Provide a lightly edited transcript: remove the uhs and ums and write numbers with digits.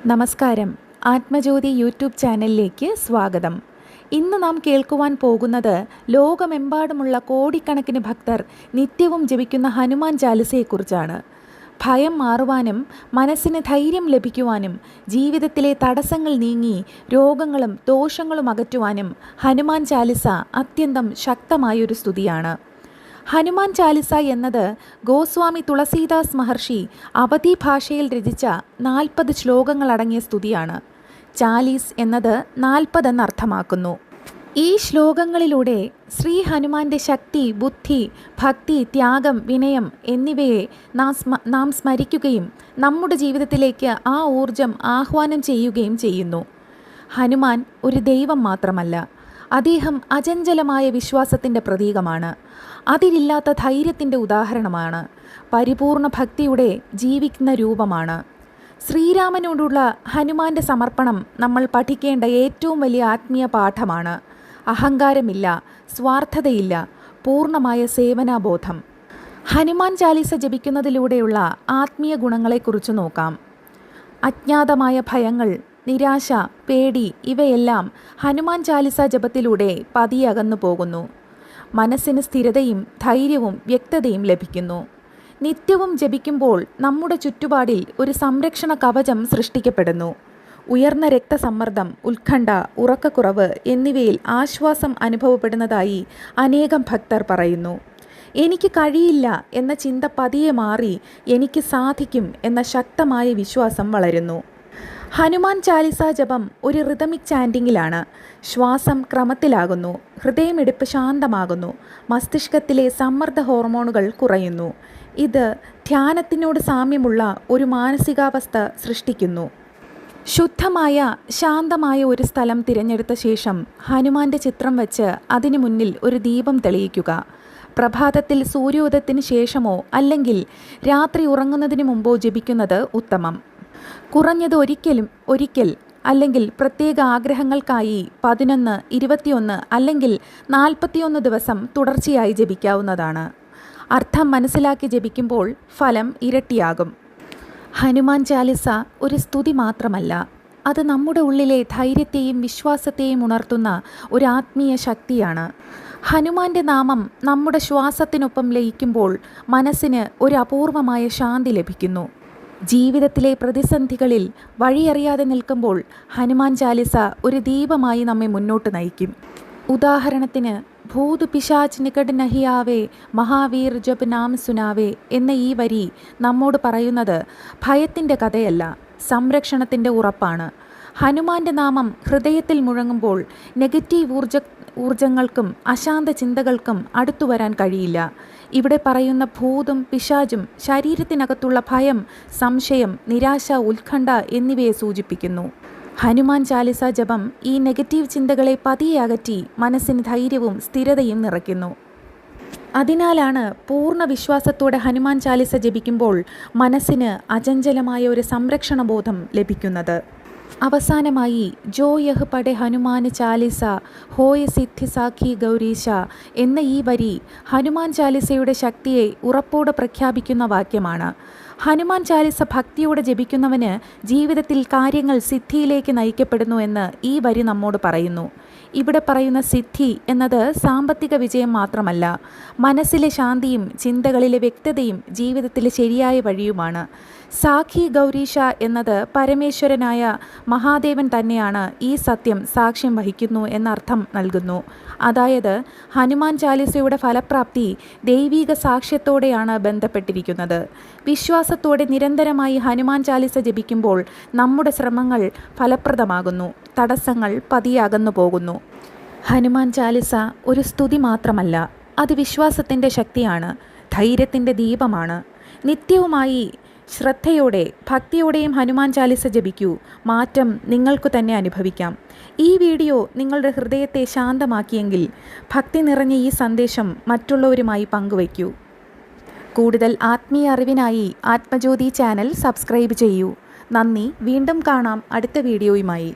നമസ്കാരം. ആത്മജ്യോതി യൂട്യൂബ് ചാനലിലേക്ക് സ്വാഗതം. ഇന്ന് നാം കേൾക്കുവാൻ പോകുന്നത് ലോകമെമ്പാടുമുള്ള കോടിക്കണക്കിന് ഭക്തർ നിത്യവും ജപിക്കുന്ന ഹനുമാൻ ചാലിസയെക്കുറിച്ചാണ്. ഭയം മാറുവാനും മനസ്സിന് ധൈര്യം ലഭിക്കുവാനും ജീവിതത്തിലെ തടസ്സങ്ങൾ നീങ്ങി രോഗങ്ങളും ദോഷങ്ങളും അകറ്റുവാനും ഹനുമാൻ ചാലിസ അത്യന്തം ശക്തമായൊരു സ്തുതിയാണ്. ഹനുമാൻ ചാലിസ എന്നത് ഗോസ്വാമി തുളസീദാസ് മഹർഷി അവധി ഭാഷയിൽ രചിച്ച 40 ശ്ലോകങ്ങളടങ്ങിയ സ്തുതിയാണ്. ചാലീസ് എന്നത് 40 എന്നർത്ഥമാക്കുന്നു. ഈ ശ്ലോകങ്ങളിലൂടെ ശ്രീ ഹനുമാന്റെ ശക്തി, ബുദ്ധി, ഭക്തി, ത്യാഗം, വിനയം എന്നിവയെ നാം സ്മരിക്കുകയും നമ്മുടെ ജീവിതത്തിലേക്ക് ആ ഊർജം ആഹ്വാനം ചെയ്യുകയും ചെയ്യുന്നു. ഹനുമാൻ ഒരു ദൈവം മാത്രമല്ല, അദ്ദേഹം അചഞ്ചലമായ വിശ്വാസത്തിൻ്റെ പ്രതീകമാണ്. അതിരില്ലാത്ത ധൈര്യത്തിൻ്റെ ഉദാഹരണമാണ്. പരിപൂർണ ഭക്തിയുടെ ജീവിക്കുന്ന രൂപമാണ്. ശ്രീരാമനോടുള്ള ഹനുമാന്റെ സമർപ്പണം നമ്മൾ പഠിക്കേണ്ട ഏറ്റവും വലിയ ആത്മീയ പാഠമാണ്. അഹങ്കാരമില്ല, സ്വാർത്ഥതയില്ല, പൂർണ്ണമായ സേവനാബോധം. ഹനുമാൻ ചാലിസ ജപിക്കുന്നതിലൂടെയുള്ള ആത്മീയ ഗുണങ്ങളെക്കുറിച്ച് നോക്കാം. അജ്ഞാതമായ ഭയങ്ങൾ, നിരാശ, പേടി ഇവയെല്ലാം ഹനുമാൻ ചാലിസ ജപത്തിലൂടെ പതിയെ അകന്നു പോകുന്നു. മനസ്സിന് സ്ഥിരതയും ധൈര്യവും വ്യക്തതയും ലഭിക്കുന്നു. നിത്യവും ജപിക്കുമ്പോൾ നമ്മുടെ ചുറ്റുപാടിൽ ഒരു സംരക്ഷണ കവചം സൃഷ്ടിക്കപ്പെടുന്നു. ഉയർന്ന രക്തസമ്മർദ്ദം, ഉത്കണ്ഠ, ഉറക്കക്കുറവ് എന്നിവയിൽ ആശ്വാസം അനുഭവപ്പെടുന്നതായി അനേകം ഭക്തർ പറയുന്നു. എനിക്ക് കഴിയില്ല എന്ന ചിന്ത പതിയെ മാറി എനിക്ക് സാധിക്കും എന്ന ശക്തമായ വിശ്വാസം വളരുന്നു. ഹനുമാൻ ചാലിസ ജപം ഒരു റിതമിക് ചാൻറ്റിങ്ങിലാണ്. ശ്വാസം ക്രമത്തിലാകുന്നു, ഹൃദയമിടിപ്പ് ശാന്തമാകുന്നു, മസ്തിഷ്കത്തിലെ സമ്മർദ്ദ ഹോർമോണുകൾ കുറയുന്നു. ഇത് ധ്യാനത്തിനോട് സാമ്യമുള്ള ഒരു മാനസികാവസ്ഥ സൃഷ്ടിക്കുന്നു. ശുദ്ധമായ ശാന്തമായ ഒരു സ്ഥലം തിരഞ്ഞെടുത്ത ശേഷം ഹനുമാന്റെ ചിത്രം വച്ച് അതിനു മുന്നിൽ ഒരു ദീപം തെളിയിക്കുക. പ്രഭാതത്തിൽ സൂര്യോദയത്തിന് ശേഷമോ അല്ലെങ്കിൽ രാത്രി ഉറങ്ങുന്നതിന് മുമ്പോ ജപിക്കുന്നത് ഉത്തമം. കുറഞ്ഞത് ഒരിക്കൽ അല്ലെങ്കിൽ പ്രത്യേക ആഗ്രഹങ്ങൾക്കായി 11, 21 അല്ലെങ്കിൽ 41 ദിവസം തുടർച്ചയായി ജപിക്കാവുന്നതാണ്. അർത്ഥം മനസ്സിലാക്കി ജപിക്കുമ്പോൾ ഫലം ഇരട്ടിയാകും. ഹനുമാൻ ചാലിസ ഒരു സ്തുതി മാത്രമല്ല, അത് നമ്മുടെ ഉള്ളിലെ ധൈര്യത്തെയും വിശ്വാസത്തെയും ഉണർത്തുന്ന ഒരു ആത്മീയ ശക്തിയാണ്. ഹനുമാന്റെ നാമം നമ്മുടെ ശ്വാസത്തിനൊപ്പം ലയിക്കുമ്പോൾ മനസ്സിന് ഒരു അപൂർവമായ ശാന്തി ലഭിക്കുന്നു. ജീവിതത്തിലെ പ്രതിസന്ധികളിൽ വഴിയറിയാതെ നിൽക്കുമ്പോൾ ഹനുമാൻ ചാലിസ ഒരു ദീപമായി നമ്മെ മുന്നോട്ട് നയിക്കും. ഉദാഹരണത്തിന്, ഭൂത് പിശാച് നികട് നഹി ആവേ, മഹാവീർ ജപ് നാം സുനാവേ എന്ന ഈ വരി നമ്മോട് പറയുന്നത് ഭയത്തിൻ്റെ കഥയല്ല, സംരക്ഷണത്തിൻ്റെ ഉറപ്പാണ്. ഹനുമാന്റെ നാമം ഹൃദയത്തിൽ മുഴങ്ങുമ്പോൾ നെഗറ്റീവ് ഊർജങ്ങൾക്കും അശാന്ത ചിന്തകൾക്കും അടുത്തു വരാൻ കഴിയില്ല. ഇവിടെ പറയുന്ന ഭൂതും പിശാചും ശരീരത്തിനകത്തുള്ള ഭയം, സംശയം, നിരാശ, ഉത്കണ്ഠ എന്നിവയെ സൂചിപ്പിക്കുന്നു. ഹനുമാൻ ചാലിസ ജപം ഈ നെഗറ്റീവ് ചിന്തകളെ പതിയെ അകറ്റി മനസ്സിന് ധൈര്യവും സ്ഥിരതയും നിറയ്ക്കുന്നു. അതിനാലാണ് പൂർണ്ണ വിശ്വാസത്തോടെ ഹനുമാൻ ചാലിസ ജപിക്കുമ്പോൾ മനസ്സിന് അചഞ്ചലമായ ഒരു സംരക്ഷണ ബോധം ലഭിക്കുന്നത്. അവസാനമായി, ജോ യഹ് പടെ ഹനുമാൻ ചാലിസ ഹോയ സിദ്ധി സാഖി ഗൗരീശ എന്ന ഈ വരി ഹനുമാൻ ചാലിസയുടെ ശക്തിയെ ഉറപ്പോടെ പ്രഖ്യാപിക്കുന്ന വാക്യമാണ്. ഹനുമാൻ ചാലിസ ഭക്തിയോടെ ജപിക്കുന്നവന് ജീവിതത്തിൽ കാര്യങ്ങൾ സിദ്ധിയിലേക്ക് നയിക്കപ്പെടുന്നു എന്ന് ഈ വരി നമ്മോട് പറയുന്നു. ഇവിടെ പറയുന്ന സിദ്ധി എന്നത് സാമ്പത്തിക വിജയം മാത്രമല്ല, മനസ്സിലെ ശാന്തിയും ചിന്തകളിലെ വ്യക്തതയും ജീവിതത്തിലെ ശരിയായ വഴിയുമാണ്. സാഖി ഗൗരീശ എന്നത് പരമേശ്വരനായ മഹാദേവൻ തന്നെയാണ് ഈ സത്യം സാക്ഷ്യം വഹിക്കുന്നു എന്നർത്ഥം നൽകുന്നു. അതായത് ഹനുമാൻ ചാലിസയുടെ ഫലപ്രാപ്തി ദൈവീക സാക്ഷ്യത്തോടെയാണ് ബന്ധപ്പെട്ടിരിക്കുന്നത്. വിശ്വാസത്തോടെ നിരന്തരമായി ഹനുമാൻ ചാലിസ ജപിക്കുമ്പോൾ നമ്മുടെ ശ്രമങ്ങൾ ഫലപ്രദമാകുന്നു, തടസ്സങ്ങൾ പതിയെ അകന്നു പോകുന്നു. ഹനുമാൻ ചാലിസ ഒരു സ്തുതി മാത്രമല്ല, അത് വിശ്വാസത്തിൻ്റെ ശക്തിയാണ്, ധൈര്യത്തിൻ്റെ ദീപമാണ്. നിത്യവുമായി ശ്രദ്ധയോടെ ഭക്തിയോടെയും ഹനുമാൻ ചാലിസ ജപിക്കൂ. മാറ്റം നിങ്ങൾക്ക് തന്നെ അനുഭവിക്കാം. ഈ വീഡിയോ നിങ്ങളുടെ ഹൃദയത്തെ ശാന്തമാക്കിയെങ്കിൽ ഭക്തി നിറഞ്ഞ ഈ സന്ദേശം മറ്റുള്ളവരുമായി പങ്കുവയ്ക്കൂ. കൂടുതൽ ആത്മീയ അറിവിനായി ആത്മജ്യോതി ചാനൽ സബ്സ്ക്രൈബ് ചെയ്യൂ. നന്ദി. വീണ്ടും കാണാം അടുത്ത വീഡിയോയുമായി.